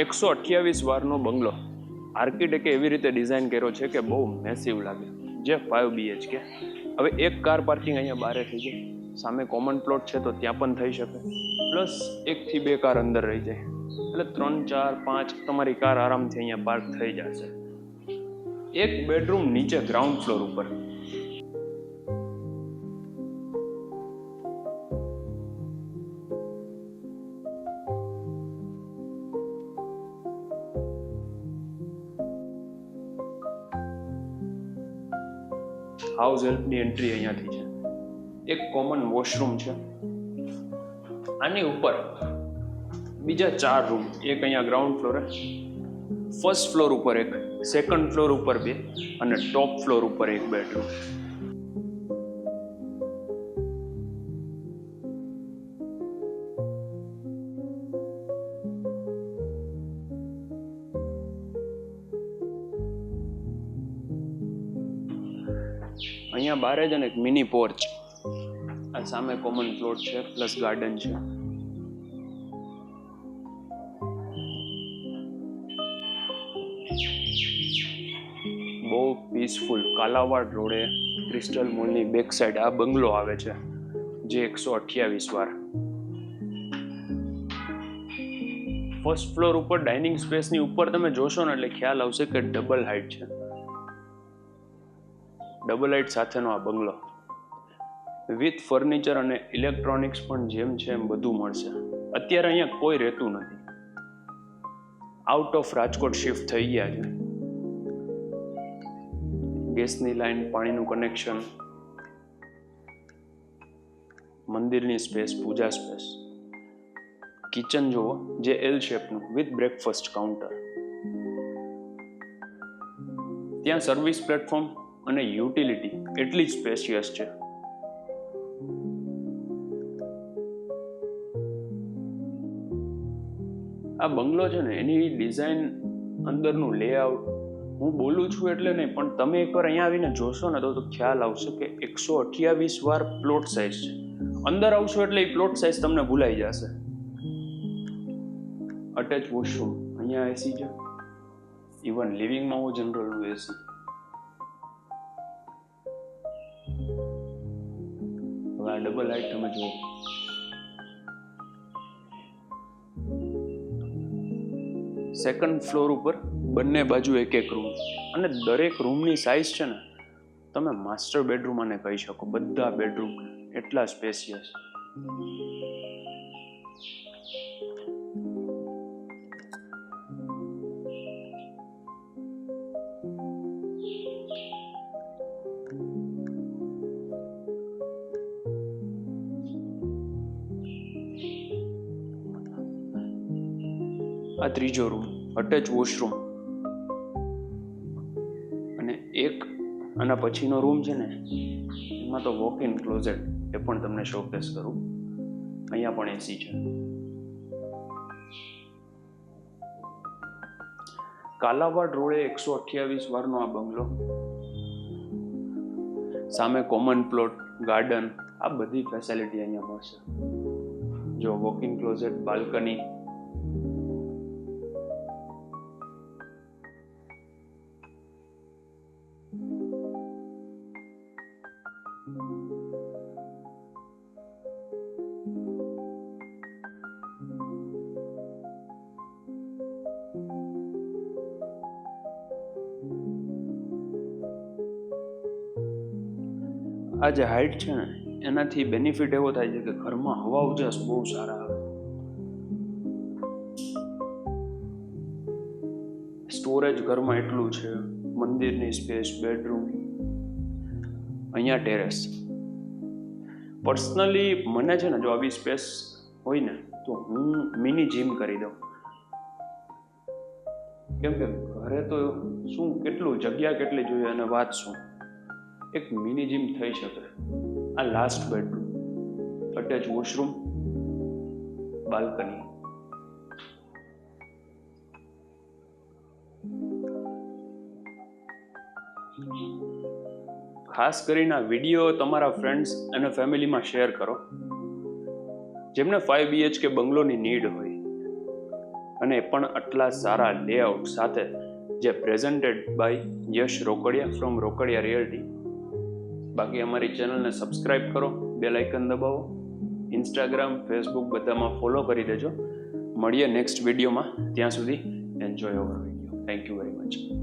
128 વારનો બંગલો આર્કિટેક્ટે એવી રીતે ડિઝાઇન કર્યો છે કે બહુ મેસિવ લાગે, જે 5 BHK. હવે એક કાર પાર્કિંગ અહીંયા બારે થઈ જાય, સામે કોમન પ્લોટ છે તો ત્યાં પણ થઈ શકે, પ્લસ 1 થી 2 કાર અંદર રહી જાય, એટલે 3, 4, 5 તમારી કાર આરામથી અહીંયા પાર્ક થઈ જશે. એક બેડરૂમ નીચે ગ્રાઉન્ડ ફ્લોર ઉપર. હાઉસ હેલ્પની એન્ટ્રી અહીંયાથી છે. એક કોમન વોશરૂમ છે. આની ઉપર બીજા 4 રૂમ, એક અહીંયા ગ્રાઉન્ડ ફ્લોરે, ફર્સ્ટ ફ્લોર ઉપર એક, સેકન્ડ ફ્લોર ઉપર 2 અને ટોપ ફ્લોર ઉપર એક બેડરૂમ. અહીંયા બારે જ એક મિની પોર્ચ. આ સામે કોમન પ્લોટ છે પ્લસ ગાર્ડન છે. બહુ પીસફુલ કાલાવાડ રોડે ક્રિસ્ટલ મોલની બેક સાઈડ આ બંગલો આવે છે, જે 128 વાર. ફર્સ્ટ ફ્લોર ઉપર ડાઇનિંગ સ્પેસની ઉપર તમે જોશો ને એટલે ખ્યાલ આવશે કે ડબલ હાઇટ છે. ડબલ હાઇટ સાથેનો આ બંગલો વિથ ફર્નિચર અને ઇલેક્ટ્રોનિક્સ પણ જેમ છે એમ બધું મળશે. અત્યારે અહીંયા કોઈ રહેતું નથી, આઉટ ઓફ રાજકોટ શિફ્ટ થઈ ગયા છે. ગેસની લાઈન, પાણીનું કનેક્શન, મંદિરની સ્પેસ, પૂજા સ્પેસ, કિચન જુઓ જે L શેપનું વિથ બ્રેકફાસ્ટ કાઉન્ટર. ત્યાં સર્વિસ પ્લેટફોર્મ અને યુટિલિટી એટલી જ સ્પેશિયસ છે. આ બંગલો છે ને એની ડિઝાઇન, અંદરનું લેઆઉટ, હું બોલું છું એટલે નહીં, પણ તમે એકવાર અહીંયા આવીને જોશો ને તો ખ્યાલ આવશે કે 128 વાર પ્લોટ સાઇઝ છે. અંદર આવશો એટલે એ પ્લોટ સાઇઝ તમને ભૂલાઈ જશે. અટેચ વોશરૂમ, અહીંયા એસી છે, ઇવન લિવિંગમાં હું જનરલ એસી. હવે આ ડબલ હાઇટ તમે જુઓ, સેકન્ડ ફ્લોર ઉપર બંને બાજુ એક રૂમ, અને દરેક રૂમની સાઇઝ છે ને તમે માસ્ટર બેડરૂમ આને કહી શકો. બધા બેડરૂમ એટલા સ્પેશિયસ. આ ત્રીજો રૂમ, અટેચ વોશરૂમ, અને એક આના પછીનો રૂમ છે ને એમાં તો વોક ઇન ક્લોઝેટ, એ પણ તમને શોકેસ કરું. અહીંયા પણ એસી છે. કાલાવાડ રોડે 128 વારનો આ બંગલો, સામે કોમન પ્લોટ, ગાર્ડન, આ બધી ફેસિલિટી અહીંયા મળશે. જો વોક ઇન ક્લોઝેટ, બાલ્કની, આ જે હાઇટ છે ને એનાથી બેનિફિટ એવો થાય છે કે ઘરમાં હવા ઉજાસ બહુ સારા આવે. સ્ટોરેજ ઘરમાં એટલું છે, મંદિરની સ્પેસ, બેડરૂમ, અહીંયા ટેરેસ. પર્સનલી મને છે ને જો આવી સ્પેસ હોય ને તો હું મિની જીમ કરી દઉં. કેમ કે ઘરે તો શું કેટલું જગ્યા કેટલી જોઈએ અને વાત શું, એક મિની જીમ થઈ શકે. આ last bedroom, attach washroom, balcony. ખાસ કરીને આ વિડીયો તમારા ફ્રેન્ડ્સ અને ફેમિલીમાં શેર કરો જેમને 5 BHK બંગલોની નીડ હોય. અને એ પણ આટલા સારા લેઆઉટ સાથે, જે presented by Yash Rokadiya from Rokadiya Realty. બાકી અમારી ચેનલને સબસ્ક્રાઈબ કરો, બેલ આઇકન દબાવો, ઇન્સ્ટાગ્રામ, ફેસબુક બધામાં ફોલો કરી દેજો. મળીએ નેક્સ્ટ વિડીયોમાં. ત્યાં સુધી enjoy our video. Thank you very much.